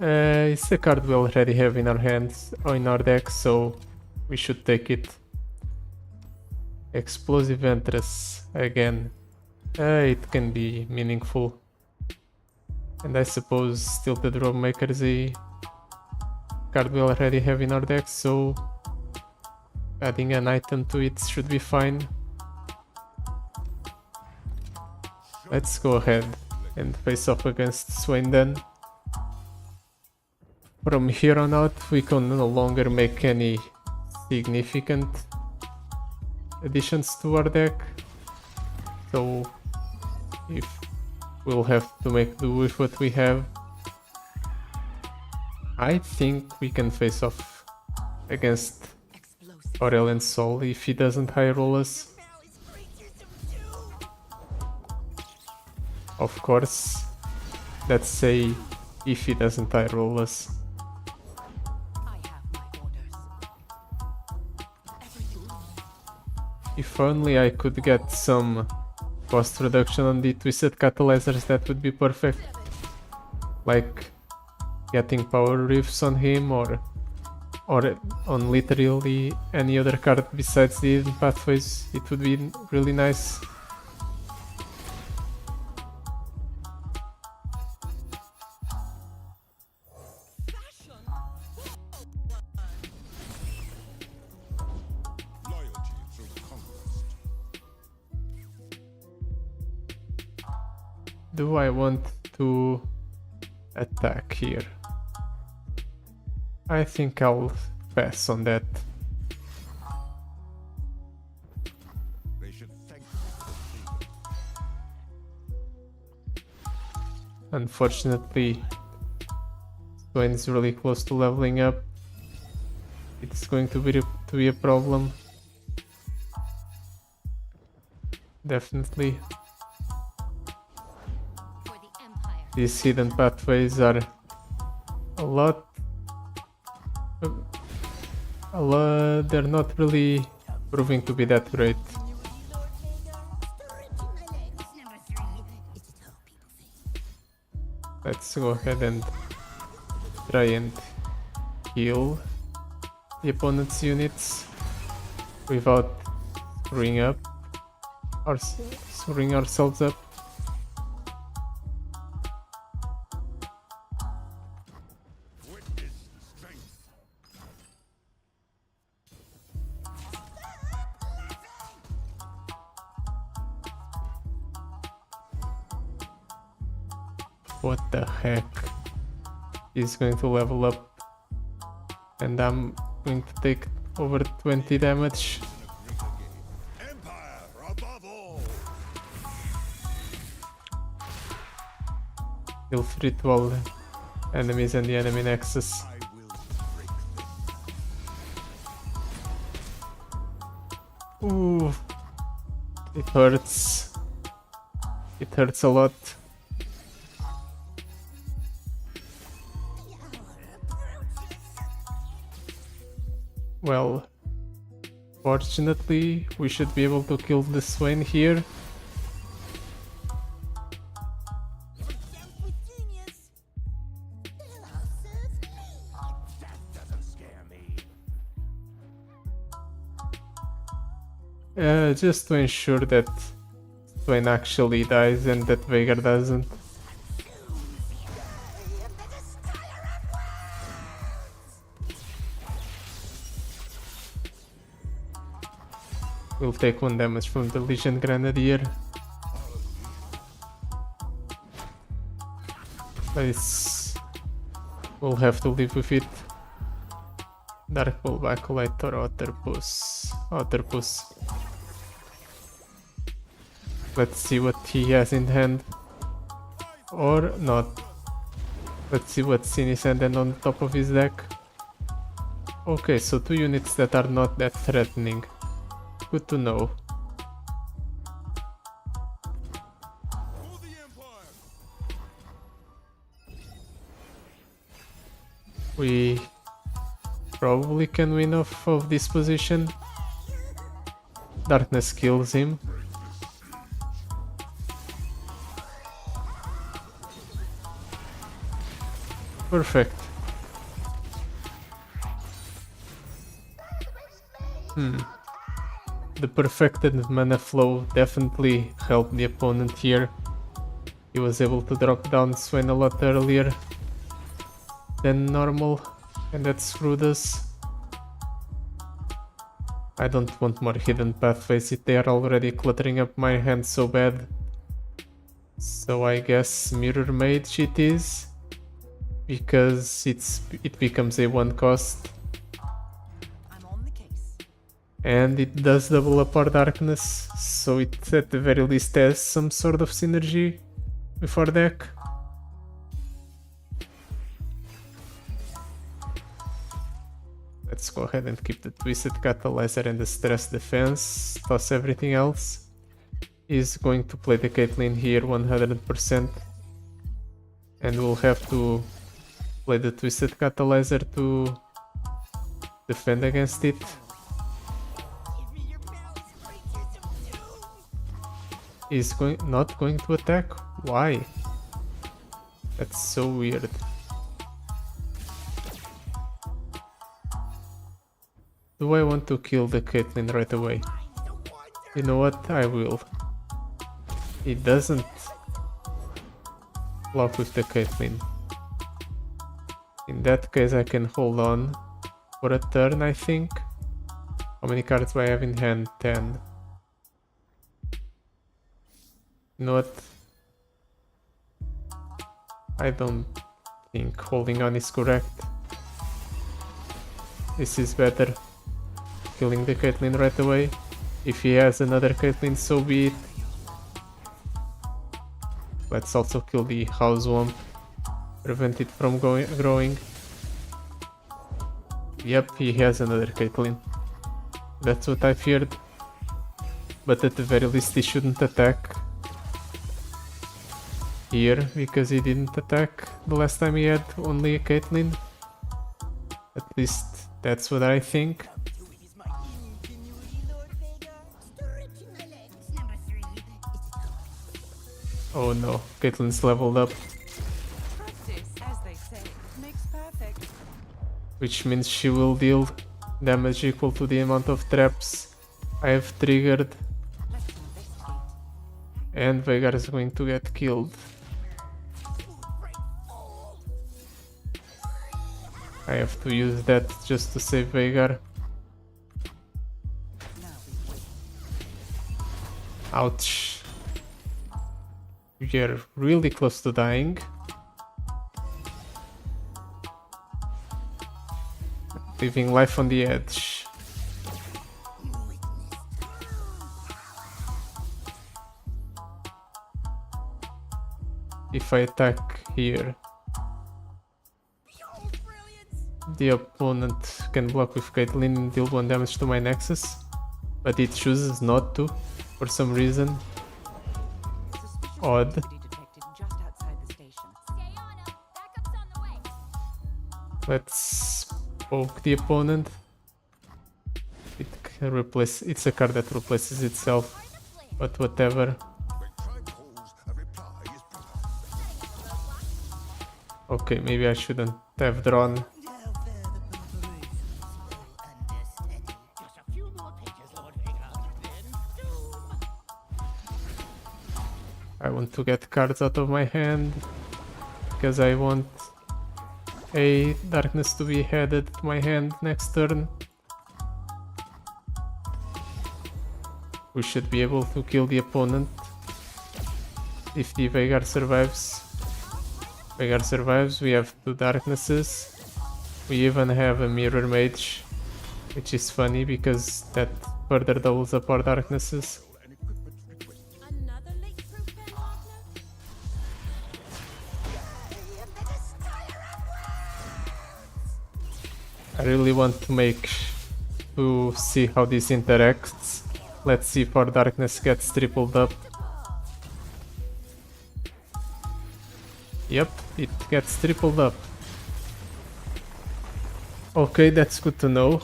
It's a card we already have in our hands or in our deck, so we should take it. Explosive Ventress again. It can be meaningful. And I suppose Tilted Robemaker is a card we already have in our deck, so adding an item to it should be fine. Let's go ahead and face off against Swain then. From here on out, we can no longer make any significant additions to our deck. So if we'll have to make do with what we have. I think we can face off against Aurelion Soul if he doesn't high roll us. Of course, let's say if he doesn't high roll us. If only I could get some cost reduction on the twisted catalyzers, that would be perfect. Like getting power riffs on him or on literally any other card besides the hidden pathways, it would be really nice. Do I want to attack here? I think I'll pass on that. Unfortunately, Swain is really close to leveling up. It's going to be a problem. Definitely. These hidden pathways are a lot. They're not really proving to be that great. Let's go ahead and try and heal the opponent's units without screwing ourselves up. What the heck? He's going to level up and I'm going to take over 20 damage. Deal free to all enemies and the enemy nexus. Ooh, it hurts. It hurts a lot. Well, fortunately, we should be able to kill the Swain here. Just to ensure that Swain actually dies and that Veigar doesn't. We'll take 1 damage from the Legion Grenadier. Nice. We'll have to live with it. Dark Ball Backlight or Otterpus. Let's see what he has in hand. Or not. Let's see what's in his hand and on top of his deck. Okay, so 2 units that are not that threatening. Good to know. We probably can win off of this position. Darkness kills him. Perfect. The perfected mana flow definitely helped the opponent here. He was able to drop down Swain a lot earlier than normal, and that screwed us. I don't want more hidden pathways, they are already cluttering up my hand so bad. So I guess Mirror Mage it is, because it becomes a 1 cost. And it does double up our darkness, so it at the very least has some sort of synergy with our deck. Let's go ahead and keep the Twisted Catalyzer and the Stress Defense, toss everything else. He's going to play the Caitlyn here 100%, and we'll have to play the Twisted Catalyzer to defend against it. He's not going to attack? Why? That's so weird. Do I want to kill the Caitlyn right away? You know what? I will. He doesn't block with the Caitlyn. In that case I can hold on for a turn, I think. How many cards do I have in hand? 10. You know what? I don't think holding on is correct. This is better. Killing the Caitlyn right away. If he has another Caitlyn, so be it. Let's also kill the House Womp. Prevent it from growing. Yep, he has another Caitlyn. That's what I feared. But at the very least he shouldn't attack here, because he didn't attack the last time he had only a Caitlyn. At least that's what I think. Oh no, Caitlyn's leveled up. Practice, as they say, makes perfect. Which means she will deal damage equal to the amount of traps I have triggered. Let's investigate. And Veigar is going to get killed. I have to use that just to save Veigar. Now we wait. Ouch. We are really close to dying. Leaving life on the edge. If I attack here, the opponent can block with Caitlyn and deal 1 damage to my Nexus, but it chooses not to, for some reason. Suspicious Odd. activity detected just outside the station. Stay on him. Backup's on the way. Let's poke the opponent. It can replace. It's a card that replaces itself, but whatever. Okay, maybe I shouldn't have drawn. I want to get cards out of my hand because I want a darkness to be added to my hand next turn. We should be able to kill the opponent if the Veigar survives. Veigar survives, we have 2 darknesses. We even have a mirror mage, which is funny because that further doubles up our darknesses. Another leak-proof pen, Wagner? I really want to see how this interacts. Let's see if our darkness gets tripled up. Yep, it gets tripled up. Okay, that's good to know.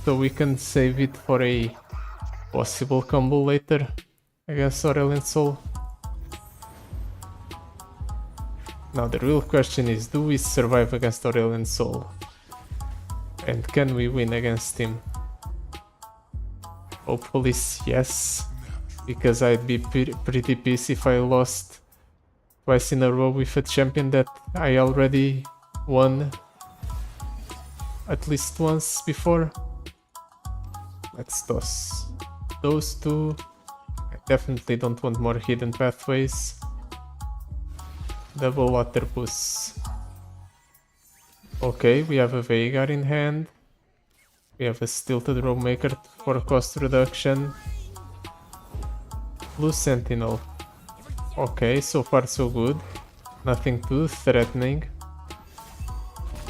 So we can save it for a possible combo later against Aurelion Soul. Now the real question is, do we survive against Aurelion Soul? And can we win against him? Hopefully yes, because I'd be pretty pissed if I lost twice in a row with a champion that I already won at least once before. Let's toss those 2. I definitely don't want more hidden pathways. Double water boost. Okay, we have a Veigar in hand. We have a Stilted Rope Maker for cost reduction. Blue Sentinel. Okay, so far so good. Nothing too threatening.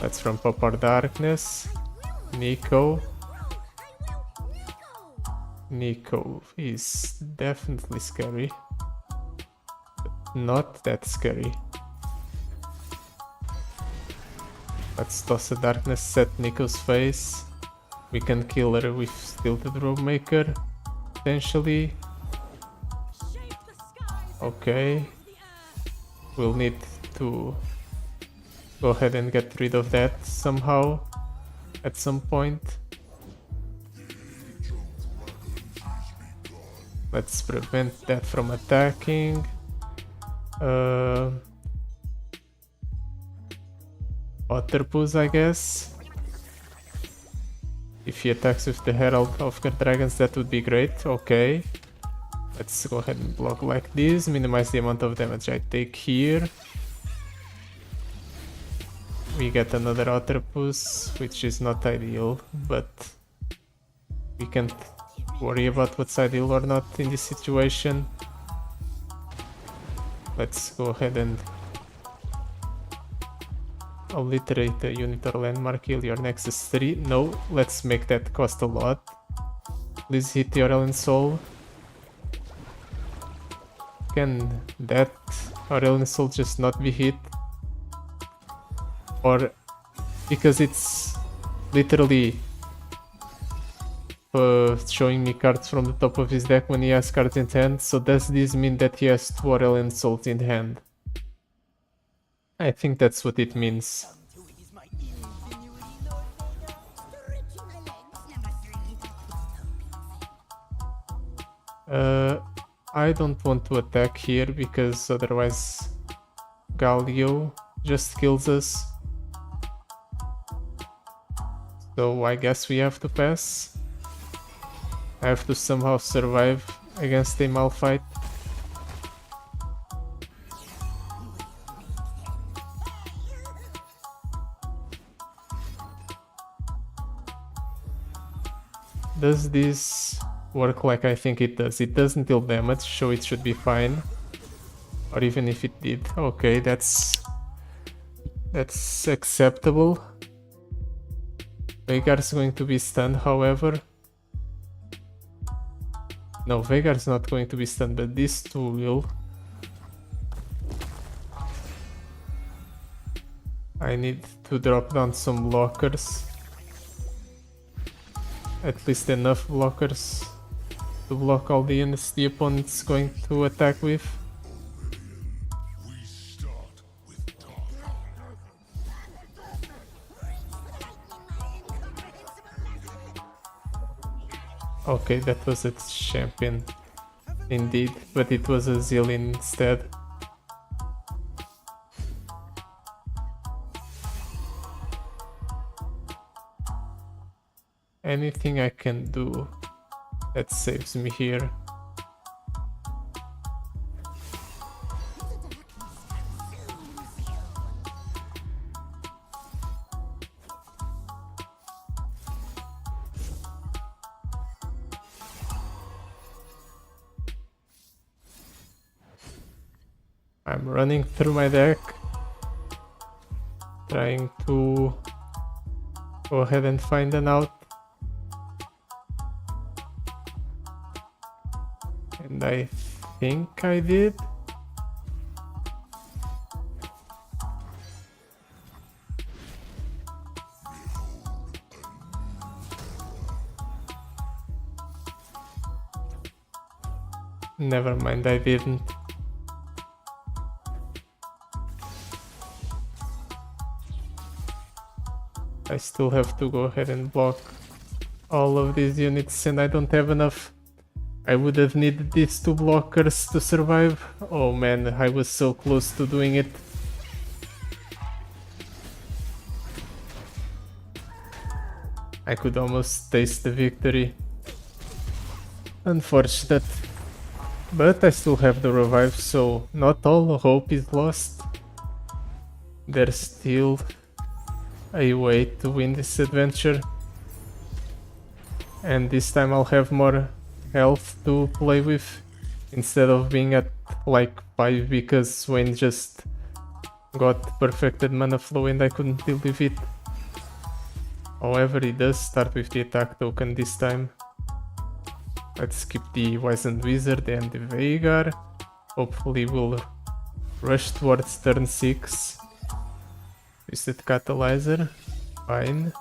Let's ramp up our darkness. Nico. Nico is definitely scary. But not that scary. Let's toss a darkness, set Nico's face. We can kill her with Stilted Rope Maker, potentially. Okay. We'll need to go ahead and get rid of that somehow at some point. Let's prevent that from attacking. Otterpus, I guess. If he attacks with the Herald of Dragons, that would be great. Okay. Let's go ahead and block like this, minimize the amount of damage I take here. We get another Otterpus, which is not ideal, but we can't worry about what's ideal or not in this situation. Let's go ahead and obliterate a unit or landmark, kill your nexus 3. No, let's make that cost a lot. Please hit the Aurelion Soul. Can that Aurelion Soul just not be hit? Or because it's literally showing me cards from the top of his deck when he has cards in hand, so does this mean that he has 2 Aurelion Souls in hand? I think that's what it means. I don't want to attack here because otherwise Galio just kills us. So I guess we have to pass. I have to somehow survive against a Malphite. Does this work like I think it does? It doesn't deal damage, so it should be fine. Or even if it did. Okay, that's acceptable. Veigar is going to be stunned, however. No, Veigar is not going to be stunned, but these two will. I need to drop down some blockers. At least enough blockers to block all the units the opponent's going to attack with. Okay, that was a champion indeed, but it was a Zillion instead. Anything I can do that saves me here. I'm running through my deck, trying to go ahead and find an out. And I think I did. Never mind, I didn't. I still have to go ahead and block all of these units, and I don't have enough. I would have needed these 2 blockers to survive. Oh man, I was so close to doing it. I could almost taste the victory. Unfortunate. But I still have the revive, so not all hope is lost. There's still a way to win this adventure. And this time I'll have more health to play with instead of being at like 5 because Swain just got perfected mana flow and I couldn't deal with it. However, he does start with the attack token this time. Let's skip the Wizened Wizard and the Veigar. Hopefully we'll rush towards turn 6. Twisted Catalyzer. Fine.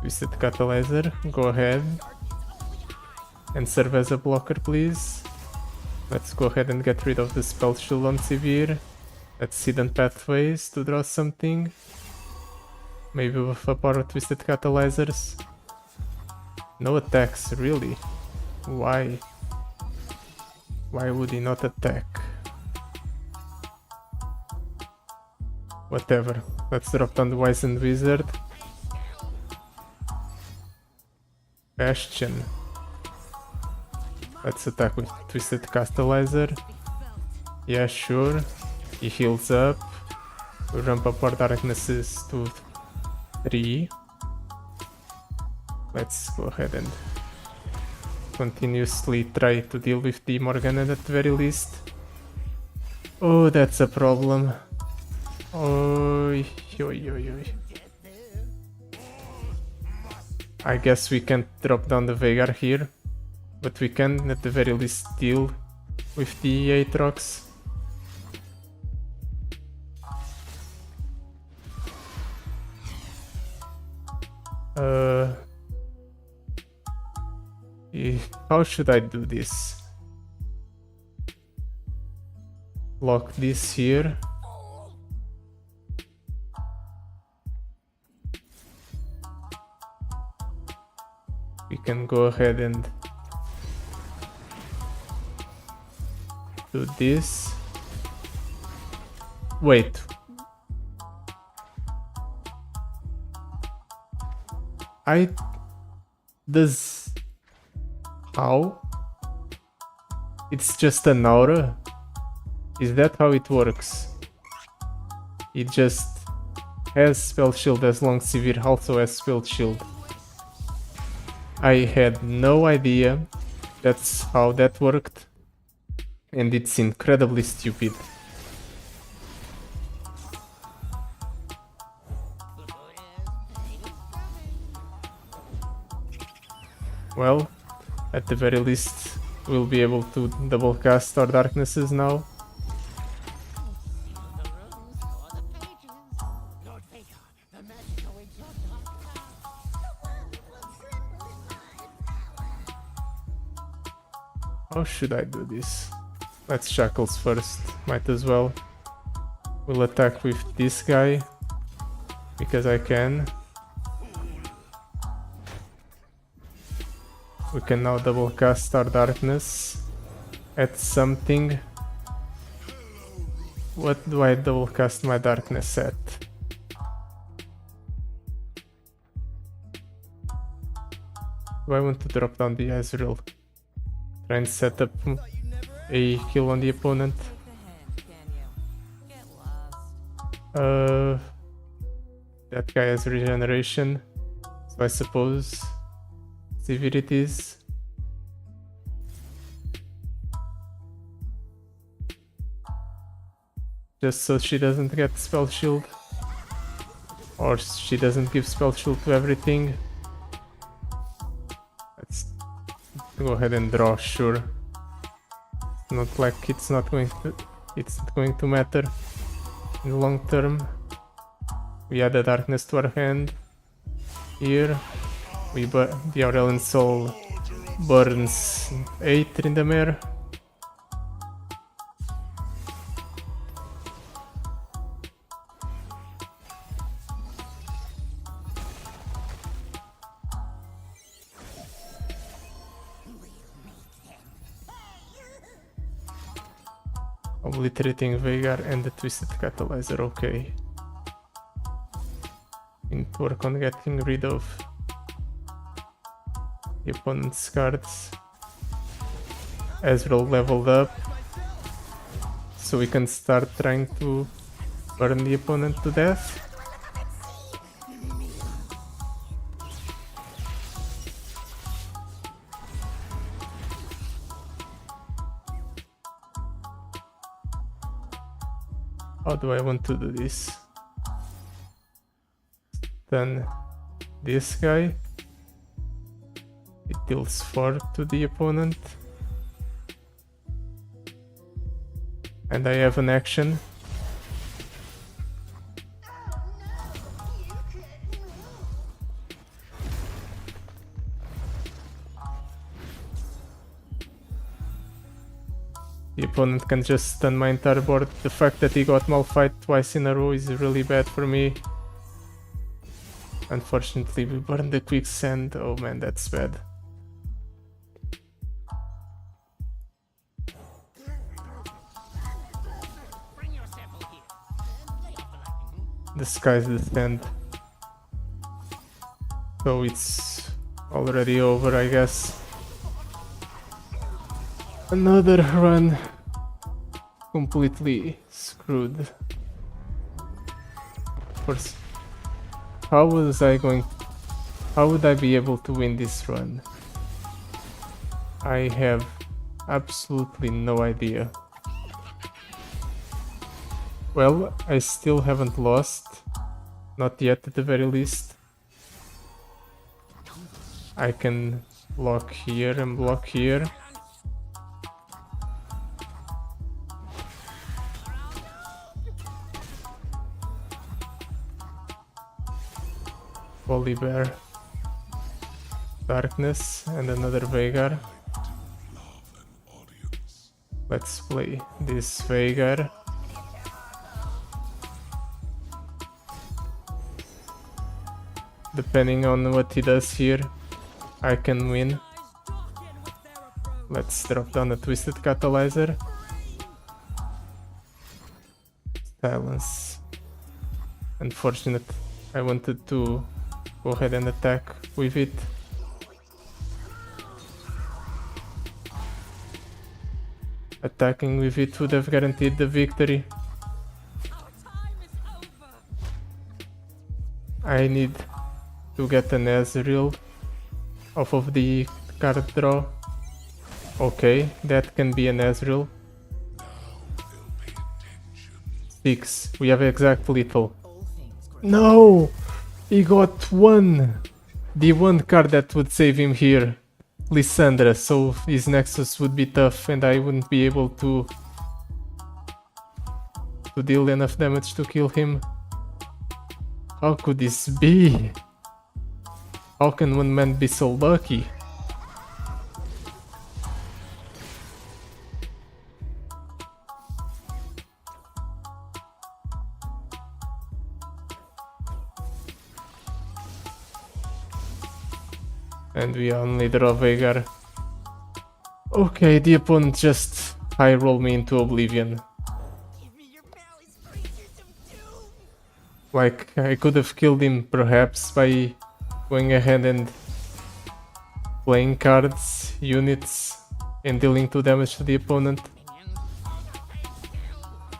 Twisted Catalyzer, go ahead and serve as a blocker, please. Let's go ahead and get rid of the spell shield on Severe. Let's Hidden Pathways to draw something. Maybe with a power of Twisted Catalyzers. No attacks, really? Why? Why would he not attack? Whatever, let's drop down the Wizened Wizard. Bastion. Let's attack with Twisted Catalyzer. Yeah, sure. He heals up. We ramp up our darknesses to 3. Let's go ahead and continuously try to deal with the Morgana at the very least. Oh, that's a problem. Oi, oi, oi, oi. I guess we can't drop down the Veigar here, but we can at the very least deal with the Aatrox. How should I do this? Lock this here. We can go ahead and do this. Wait. Does... How? It's just an aura? Is that how it works? It just has spell shield as long as Severe also has spell shield. I had no idea that's how that worked, and it's incredibly stupid. Well, at the very least, we'll be able to double cast our darknesses now. How should I do this? Let's Shackles first, might as well. We'll attack with this guy, because I can. We can now double cast our darkness at something. What do I double cast my darkness at? Do I want to drop down the Azrael? Try and set up a kill on the opponent. That guy has regeneration, so I suppose severities. Just so she doesn't get spell shield, or she doesn't give spell shield to everything. Let's go ahead and draw, sure. Not like it's not going to matter in the long term. We add the darkness to our hand. Here, the Aurelion Soul burns 8 in the mare. Obliterating Veigar and the Twisted Catalyzer, okay. Need to work on getting rid of the opponent's cards. Ezreal leveled up, so we can start trying to Burn the opponent to death. How do I want to do this? Then this guy, it deals 4 to the opponent, and I have an action. The opponent can just stun my entire board. The fact that he got Malphite twice in a row is really bad for me. Unfortunately, we burned the quicksand. Oh man, that's bad. The sky's the stand. So it's already over, I guess. Another run completely screwed. Of course, how would I be able to win this run? I have absolutely no idea. Well, I still haven't lost. Not yet at the very least. I can block here and block here. Holy Bear, Darkness, and another Veigar. Let's play this Veigar. Depending on what he does here, I can win. Let's drop down a Twisted Catalyzer. Silence. Unfortunate. I wanted to go ahead and attack with it. Attacking with it would have guaranteed the victory. I need to get an Ezreal off of the card draw. Okay, that can be an Ezreal. 6. We have exact lethal. No! He got 1! The one card that would save him here. Lissandra, so his Nexus would be tough and I wouldn't be able to deal enough damage to kill him. How could this be? How can one man be so lucky? And we only draw Veigar. Okay, the opponent just high roll me into oblivion. Like, I could have killed him perhaps by going ahead and playing cards, units, and dealing 2 damage to the opponent.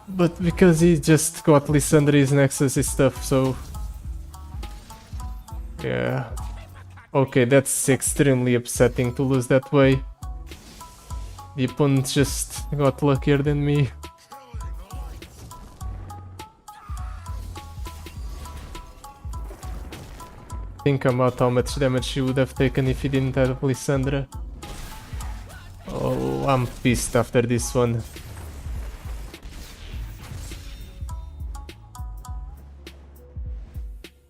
But because he just got Lysandre's Nexus is tough, so... yeah. Okay, that's extremely upsetting to lose that way. The opponent just got luckier than me. Think about how much damage he would have taken if he didn't have Lysandra. Oh, I'm pissed after this one.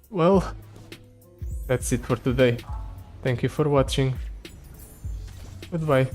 Well, that's it for today. Thank you for watching. Goodbye.